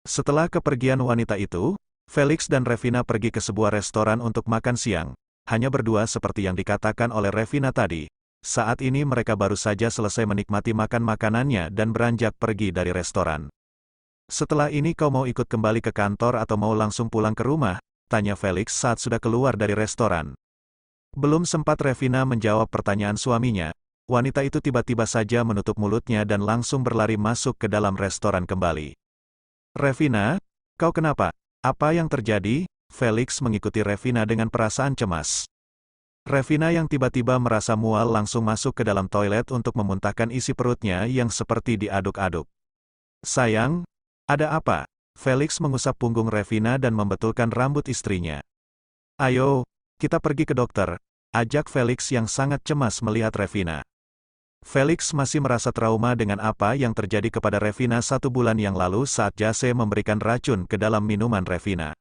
Setelah kepergian wanita itu, Felix dan Revina pergi ke sebuah restoran untuk makan siang. Hanya berdua seperti yang dikatakan oleh Revina tadi. Saat ini mereka baru saja selesai menikmati makan makanannya dan beranjak pergi dari restoran. Setelah ini kau mau ikut kembali ke kantor atau mau langsung pulang ke rumah? Tanya Felix saat sudah keluar dari restoran. Belum sempat Revina menjawab pertanyaan suaminya, wanita itu tiba-tiba saja menutup mulutnya dan langsung berlari masuk ke dalam restoran kembali. Revina, kau kenapa? Apa yang terjadi? Felix mengikuti Revina dengan perasaan cemas. Revina yang tiba-tiba merasa mual langsung masuk ke dalam toilet untuk memuntahkan isi perutnya yang seperti diaduk-aduk. Sayang, ada apa? Felix mengusap punggung Revina dan membetulkan rambut istrinya. Ayo, kita pergi ke dokter, ajak Felix yang sangat cemas melihat Revina. Felix masih merasa trauma dengan apa yang terjadi kepada Revina 1 bulan yang lalu saat Jase memberikan racun ke dalam minuman Revina.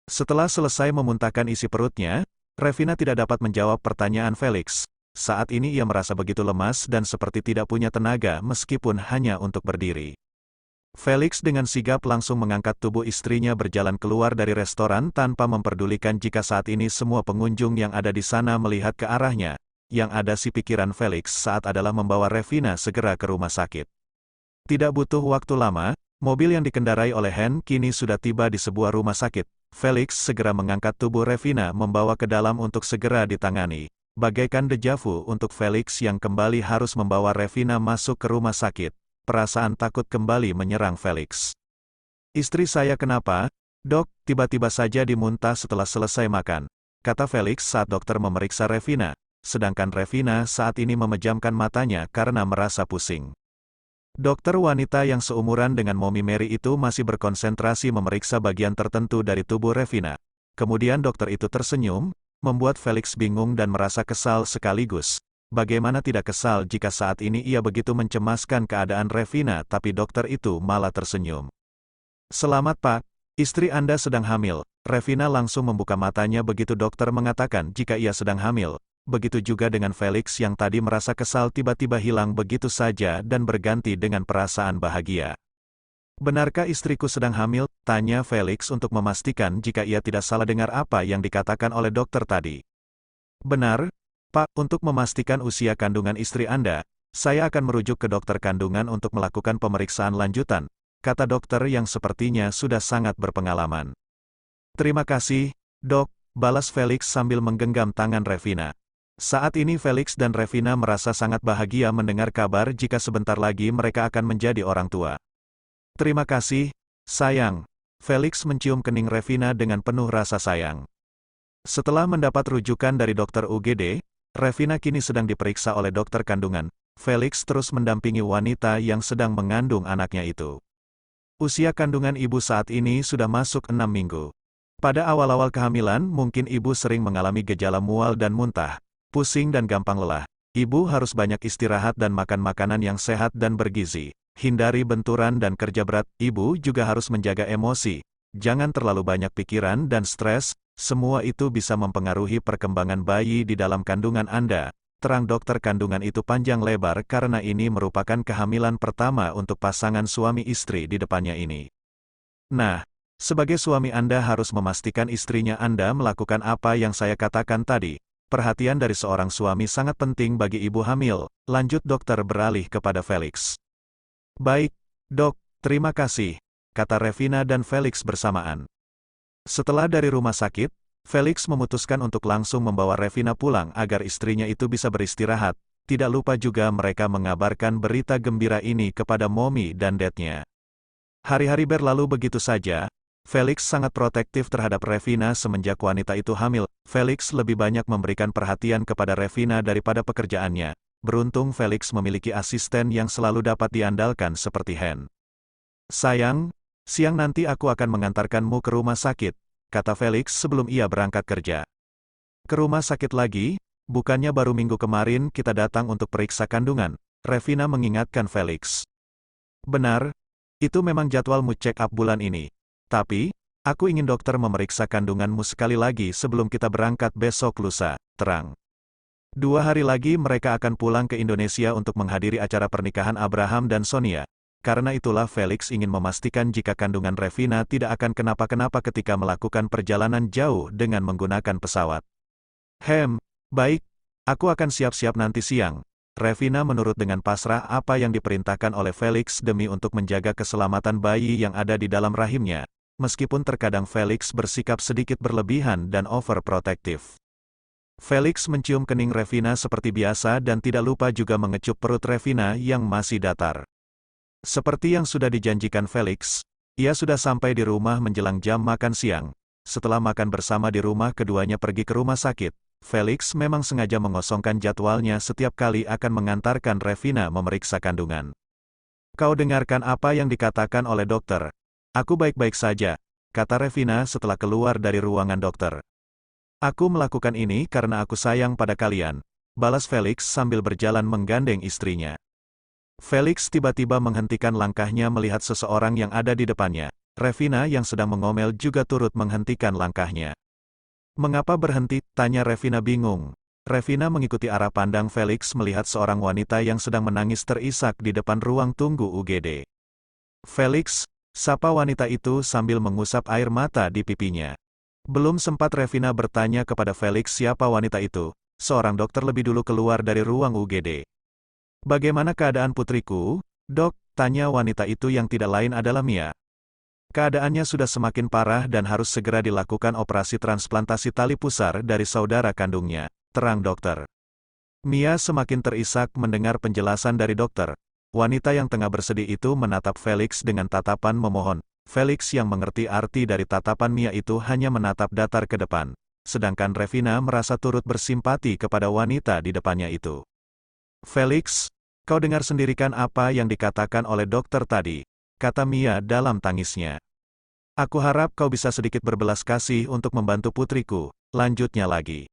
Setelah selesai memuntahkan isi perutnya, Revina tidak dapat menjawab pertanyaan Felix. Saat ini ia merasa begitu lemas dan seperti tidak punya tenaga meskipun hanya untuk berdiri. Felix dengan sigap langsung mengangkat tubuh istrinya berjalan keluar dari restoran tanpa memperdulikan jika saat ini semua pengunjung yang ada di sana melihat ke arahnya. Yang ada si pikiran Felix saat adalah membawa Revina segera ke rumah sakit. Tidak butuh waktu lama, mobil yang dikendarai oleh Hen kini sudah tiba di sebuah rumah sakit. Felix segera mengangkat tubuh Revina membawa ke dalam untuk segera ditangani. Bagaikan dejavu untuk Felix yang kembali harus membawa Revina masuk ke rumah sakit. Perasaan takut kembali menyerang Felix. Istri saya kenapa? Dok, tiba-tiba saja dimuntah setelah selesai makan, kata Felix saat dokter memeriksa Revina, sedangkan Revina saat ini memejamkan matanya karena merasa pusing. Dokter wanita yang seumuran dengan Mommy Mary itu masih berkonsentrasi memeriksa bagian tertentu dari tubuh Revina. Kemudian dokter itu tersenyum, membuat Felix bingung dan merasa kesal sekaligus. Bagaimana tidak kesal jika saat ini ia begitu mencemaskan keadaan Revina tapi dokter itu malah tersenyum. Selamat Pak, istri Anda sedang hamil. Revina langsung membuka matanya begitu dokter mengatakan jika ia sedang hamil. Begitu juga dengan Felix yang tadi merasa kesal tiba-tiba hilang begitu saja dan berganti dengan perasaan bahagia. Benarkah istriku sedang hamil? Tanya Felix untuk memastikan jika ia tidak salah dengar apa yang dikatakan oleh dokter tadi. Benar, Pak, untuk memastikan usia kandungan istri Anda, saya akan merujuk ke dokter kandungan untuk melakukan pemeriksaan lanjutan, kata dokter yang sepertinya sudah sangat berpengalaman. Terima kasih, Dok, balas Felix sambil menggenggam tangan Revina. Saat ini Felix dan Revina merasa sangat bahagia mendengar kabar jika sebentar lagi mereka akan menjadi orang tua. Terima kasih, sayang. Felix mencium kening Revina dengan penuh rasa sayang. Setelah mendapat rujukan dari dokter UGD, Revina kini sedang diperiksa oleh dokter kandungan. Felix terus mendampingi wanita yang sedang mengandung anaknya itu. Usia kandungan ibu saat ini sudah masuk 6 minggu. Pada awal-awal kehamilan mungkin ibu sering mengalami gejala mual dan muntah, pusing dan gampang lelah. Ibu harus banyak istirahat dan makan makanan yang sehat dan bergizi. Hindari benturan dan kerja berat. Ibu juga harus menjaga emosi. Jangan terlalu banyak pikiran dan stres. Semua itu bisa mempengaruhi perkembangan bayi di dalam kandungan Anda. Terang dokter kandungan itu panjang lebar karena ini merupakan kehamilan pertama untuk pasangan suami istri di depannya ini. Nah, sebagai suami Anda harus memastikan istrinya Anda melakukan apa yang saya katakan tadi. Perhatian dari seorang suami sangat penting bagi ibu hamil, lanjut dokter beralih kepada Felix. Baik, Dok, terima kasih, kata Revina dan Felix bersamaan. Setelah dari rumah sakit, Felix memutuskan untuk langsung membawa Revina pulang agar istrinya itu bisa beristirahat. Tidak lupa juga mereka mengabarkan berita gembira ini kepada Mommy dan Dad-nya. Hari-hari berlalu begitu saja. Felix sangat protektif terhadap Revina semenjak wanita itu hamil. Felix lebih banyak memberikan perhatian kepada Revina daripada pekerjaannya. Beruntung Felix memiliki asisten yang selalu dapat diandalkan seperti Hen. Sayang, siang nanti aku akan mengantarkanmu ke rumah sakit, kata Felix sebelum ia berangkat kerja. Ke rumah sakit lagi? Bukannya baru minggu kemarin kita datang untuk periksa kandungan, Revina mengingatkan Felix. Benar, itu memang jadwalmu check up bulan ini. Tapi, aku ingin dokter memeriksa kandunganmu sekali lagi sebelum kita berangkat besok lusa, terang. 2 hari lagi mereka akan pulang ke Indonesia untuk menghadiri acara pernikahan Abraham dan Sonia. Karena itulah Felix ingin memastikan jika kandungan Revina tidak akan kenapa-kenapa ketika melakukan perjalanan jauh dengan menggunakan pesawat. Baik, aku akan siap-siap nanti siang. Revina menurut dengan pasrah apa yang diperintahkan oleh Felix demi untuk menjaga keselamatan bayi yang ada di dalam rahimnya, meskipun terkadang Felix bersikap sedikit berlebihan dan overprotective. Felix mencium kening Revina seperti biasa dan tidak lupa juga mengecup perut Revina yang masih datar. Seperti yang sudah dijanjikan Felix, ia sudah sampai di rumah menjelang jam makan siang. Setelah makan bersama di rumah keduanya pergi ke rumah sakit. Felix memang sengaja mengosongkan jadwalnya setiap kali akan mengantarkan Revina memeriksa kandungan. Kau dengarkan apa yang dikatakan oleh dokter. Aku baik-baik saja, kata Revina setelah keluar dari ruangan dokter. Aku melakukan ini karena aku sayang pada kalian, balas Felix sambil berjalan menggandeng istrinya. Felix tiba-tiba menghentikan langkahnya melihat seseorang yang ada di depannya. Revina yang sedang mengomel juga turut menghentikan langkahnya. Mengapa berhenti? Tanya Revina bingung. Revina mengikuti arah pandang Felix melihat seorang wanita yang sedang menangis terisak di depan ruang tunggu UGD. Felix, sapa wanita itu sambil mengusap air mata di pipinya. Belum sempat Revina bertanya kepada Felix siapa wanita itu, seorang dokter lebih dulu keluar dari ruang UGD. Bagaimana keadaan putriku, dok? Tanya wanita itu yang tidak lain adalah Mia. Keadaannya sudah semakin parah dan harus segera dilakukan operasi transplantasi tali pusar dari saudara kandungnya, terang dokter. Mia semakin terisak mendengar penjelasan dari dokter. Wanita yang tengah bersedih itu menatap Felix dengan tatapan memohon. Felix yang mengerti arti dari tatapan Mia itu hanya menatap datar ke depan. Sedangkan Revina merasa turut bersimpati kepada wanita di depannya itu. Felix, kau dengar sendiri kan apa yang dikatakan oleh dokter tadi, kata Mia dalam tangisnya. Aku harap kau bisa sedikit berbelas kasih untuk membantu putriku, lanjutnya lagi.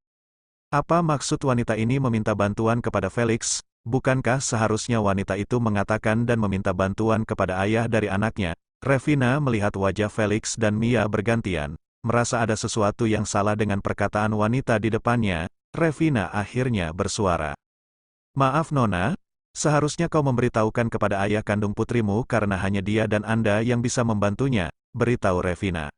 Apa maksud wanita ini meminta bantuan kepada Felix? Bukankah seharusnya wanita itu mengatakan dan meminta bantuan kepada ayah dari anaknya? Revina melihat wajah Felix dan Mia bergantian, merasa ada sesuatu yang salah dengan perkataan wanita di depannya. Revina akhirnya bersuara. Maaf Nona, seharusnya kau memberitahukan kepada ayah kandung putrimu karena hanya dia dan Anda yang bisa membantunya, beritahu Revina.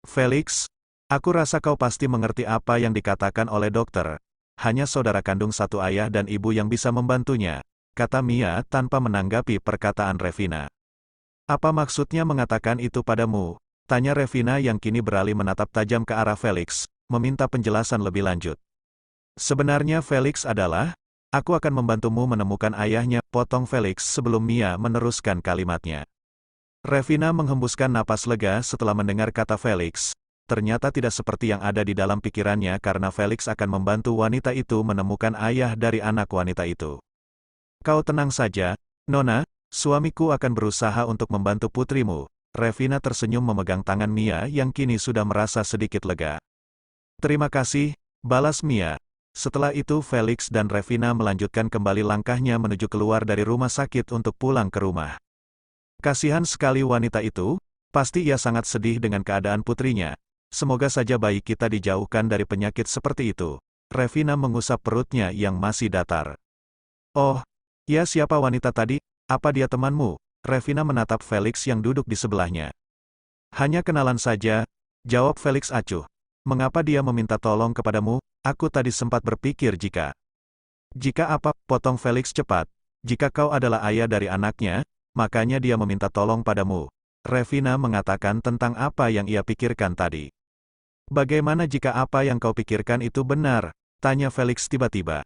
Felix, aku rasa kau pasti mengerti apa yang dikatakan oleh dokter. Hanya saudara kandung satu ayah dan ibu yang bisa membantunya, kata Mia tanpa menanggapi perkataan Revina. Apa maksudnya mengatakan itu padamu? Tanya Revina yang kini beralih menatap tajam ke arah Felix, meminta penjelasan lebih lanjut. Sebenarnya Felix adalah, aku akan membantumu menemukan ayahnya, potong Felix sebelum Mia meneruskan kalimatnya. Revina menghembuskan napas lega setelah mendengar kata Felix. Ternyata tidak seperti yang ada di dalam pikirannya karena Felix akan membantu wanita itu menemukan ayah dari anak wanita itu. Kau tenang saja, Nona, suamiku akan berusaha untuk membantu putrimu. Revina tersenyum memegang tangan Mia yang kini sudah merasa sedikit lega. Terima kasih, balas Mia. Setelah itu Felix dan Revina melanjutkan kembali langkahnya menuju keluar dari rumah sakit untuk pulang ke rumah. Kasihan sekali wanita itu, pasti ia sangat sedih dengan keadaan putrinya. Semoga saja bayi kita dijauhkan dari penyakit seperti itu. Revina mengusap perutnya yang masih datar. Oh, ya siapa wanita tadi? Apa dia temanmu? Revina menatap Felix yang duduk di sebelahnya. Hanya kenalan saja, jawab Felix acuh. Mengapa dia meminta tolong kepadamu? Aku tadi sempat berpikir jika apa, potong Felix cepat. Jika kau adalah ayah dari anaknya, makanya dia meminta tolong padamu. Revina mengatakan tentang apa yang ia pikirkan tadi. Bagaimana jika apa yang kau pikirkan itu benar? Tanya Felix tiba-tiba.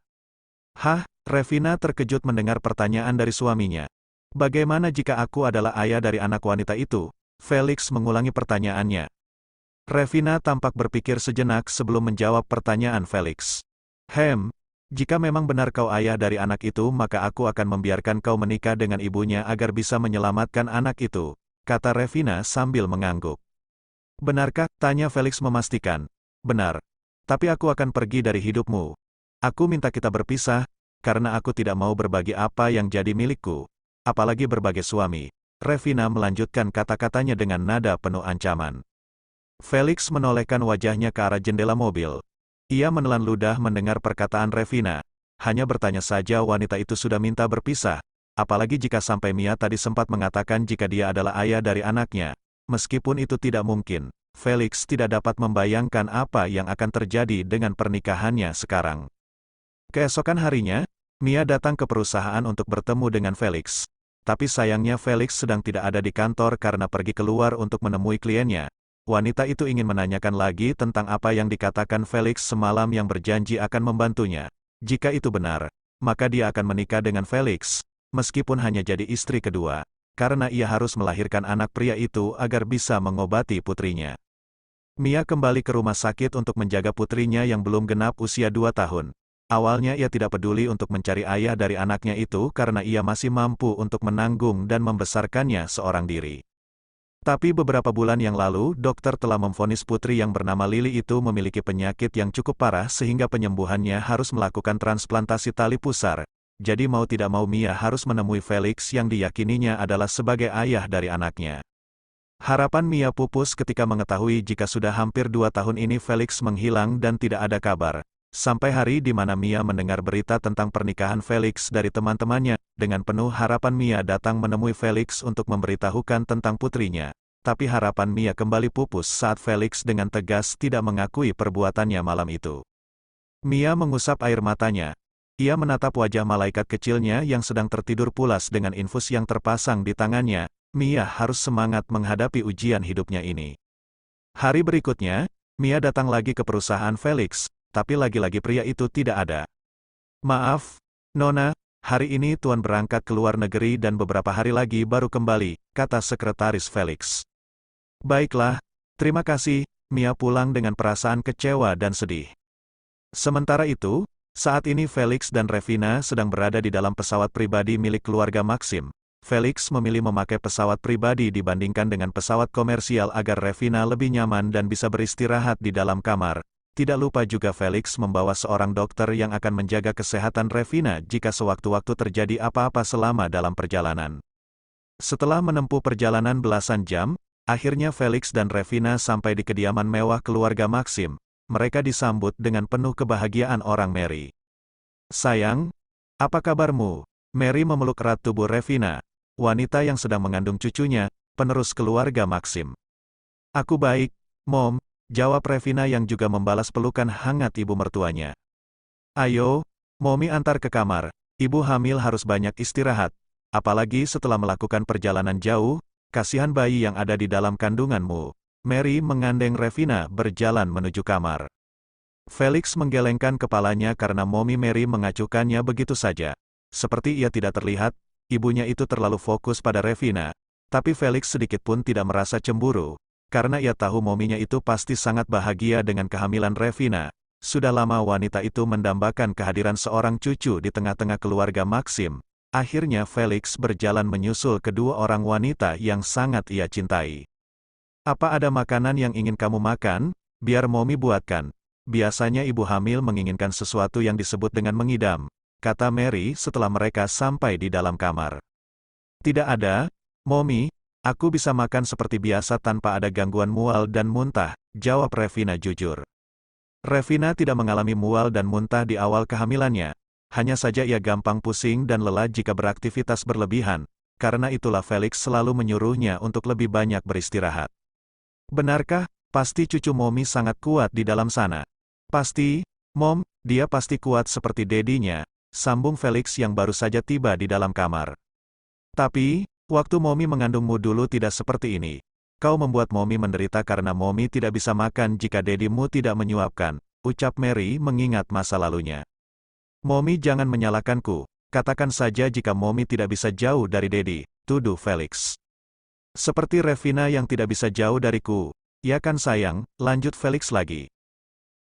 Hah? Revina terkejut mendengar pertanyaan dari suaminya. Bagaimana jika aku adalah ayah dari anak wanita itu? Felix mengulangi pertanyaannya. Revina tampak berpikir sejenak sebelum menjawab pertanyaan Felix. Jika memang benar kau ayah dari anak itu maka aku akan membiarkan kau menikah dengan ibunya agar bisa menyelamatkan anak itu, kata Revina sambil mengangguk. Benarkah? Tanya Felix memastikan. Benar. Tapi aku akan pergi dari hidupmu. Aku minta kita berpisah, karena aku tidak mau berbagi apa yang jadi milikku, apalagi berbagi suami. Revina melanjutkan kata-katanya dengan nada penuh ancaman. Felix menolehkan wajahnya ke arah jendela mobil. Ia menelan ludah mendengar perkataan Revina. Hanya bertanya saja wanita itu sudah minta berpisah. apalagi jika sampai Mia tadi sempat mengatakan jika dia adalah ayah dari anaknya. Meskipun itu tidak mungkin, Felix tidak dapat membayangkan apa yang akan terjadi dengan pernikahannya sekarang. Keesokan harinya, Mia datang ke perusahaan untuk bertemu dengan Felix. Tapi sayangnya Felix sedang tidak ada di kantor karena pergi keluar untuk menemui kliennya. Wanita itu ingin menanyakan lagi tentang apa yang dikatakan Felix semalam yang berjanji akan membantunya. Jika itu benar, maka dia akan menikah dengan Felix, meskipun hanya jadi istri kedua, karena ia harus melahirkan anak pria itu agar bisa mengobati putrinya. Mia kembali ke rumah sakit untuk menjaga putrinya yang belum genap usia 2 tahun. Awalnya ia tidak peduli untuk mencari ayah dari anaknya itu karena ia masih mampu untuk menanggung dan membesarkannya seorang diri. Tapi beberapa bulan yang lalu, dokter telah memvonis putri yang bernama Lily itu memiliki penyakit yang cukup parah sehingga penyembuhannya harus melakukan transplantasi tali pusar. Jadi mau tidak mau Mia harus menemui Felix yang diyakininya adalah sebagai ayah dari anaknya. Harapan Mia pupus ketika mengetahui jika sudah hampir 2 tahun ini Felix menghilang dan tidak ada kabar. Sampai hari di mana Mia mendengar berita tentang pernikahan Felix dari teman-temannya, dengan penuh harapan Mia datang menemui Felix untuk memberitahukan tentang putrinya. Tapi harapan Mia kembali pupus saat Felix dengan tegas tidak mengakui perbuatannya malam itu. Mia mengusap air matanya. Ia menatap wajah malaikat kecilnya yang sedang tertidur pulas dengan infus yang terpasang di tangannya. Mia harus semangat menghadapi ujian hidupnya ini. Hari berikutnya, Mia datang lagi ke perusahaan Felix. Tapi lagi-lagi pria itu tidak ada. "Maaf, Nona, hari ini Tuan berangkat ke luar negeri dan beberapa hari lagi baru kembali," kata sekretaris Felix. "Baiklah, terima kasih," Mia pulang dengan perasaan kecewa dan sedih. Sementara itu, saat ini Felix dan Revina sedang berada di dalam pesawat pribadi milik keluarga Maxim. Felix memilih memakai pesawat pribadi dibandingkan dengan pesawat komersial agar Revina lebih nyaman dan bisa beristirahat di dalam kamar. Tidak lupa juga Felix membawa seorang dokter yang akan menjaga kesehatan Revina jika sewaktu-waktu terjadi apa-apa selama dalam perjalanan. Setelah menempuh perjalanan belasan jam, akhirnya Felix dan Revina sampai di kediaman mewah keluarga Maxim. Mereka disambut dengan penuh kebahagiaan orang Mary. "Sayang, apa kabarmu?" Mary memeluk erat tubuh Revina, wanita yang sedang mengandung cucunya, penerus keluarga Maxim. "Aku baik, Mom," jawab Revina yang juga membalas pelukan hangat ibu mertuanya. "Ayo, Mommy antar ke kamar, ibu hamil harus banyak istirahat, apalagi setelah melakukan perjalanan jauh, kasihan bayi yang ada di dalam kandunganmu." Mary menggandeng Revina berjalan menuju kamar. Felix menggelengkan kepalanya karena Mommy Mary mengacuhkannya begitu saja. Seperti ia tidak terlihat, ibunya itu terlalu fokus pada Revina. Tapi Felix sedikit pun tidak merasa cemburu. Karena ia tahu mominya itu pasti sangat bahagia dengan kehamilan Revina. Sudah lama wanita itu mendambakan kehadiran seorang cucu di tengah-tengah keluarga Maxim. Akhirnya Felix berjalan menyusul kedua orang wanita yang sangat ia cintai. "Apa ada makanan yang ingin kamu makan? Biar Mommy buatkan." Biasanya ibu hamil menginginkan sesuatu yang disebut dengan mengidam, kata Mary setelah mereka sampai di dalam kamar. "Tidak ada, Mommy. Aku bisa makan seperti biasa tanpa ada gangguan mual dan muntah," jawab Revina jujur. Revina tidak mengalami mual dan muntah di awal kehamilannya. Hanya saja ia gampang pusing dan lelah jika beraktivitas berlebihan. Karena itulah Felix selalu menyuruhnya untuk lebih banyak beristirahat. "Benarkah, pasti cucu Mommy sangat kuat di dalam sana?" "Pasti, Mom, dia pasti kuat seperti dedinya," sambung Felix yang baru saja tiba di dalam kamar. "Tapi, waktu Mommy mengandungmu dulu tidak seperti ini. Kau membuat Mommy menderita karena Mommy tidak bisa makan jika dedimu tidak menyuapkan," ucap Mary mengingat masa lalunya. "Mommy jangan menyalahkanku, katakan saja jika Mommy tidak bisa jauh dari Dedi," tuduh Felix. "Seperti Revina yang tidak bisa jauh dariku, ya kan sayang," lanjut Felix lagi.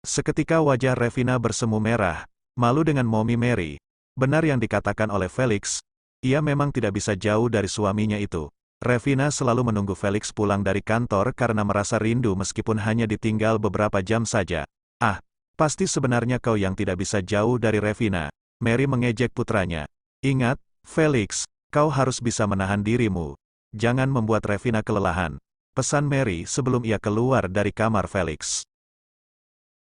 Seketika wajah Revina bersemu merah, malu dengan Mommy Mary. Benar yang dikatakan oleh Felix, ia memang tidak bisa jauh dari suaminya itu. Revina selalu menunggu Felix pulang dari kantor karena merasa rindu meskipun hanya ditinggal beberapa jam saja. "Ah, pasti sebenarnya kau yang tidak bisa jauh dari Revina," Mary mengejek putranya. "Ingat, Felix, kau harus bisa menahan dirimu. Jangan membuat Revina kelelahan," pesan Mary sebelum ia keluar dari kamar Felix.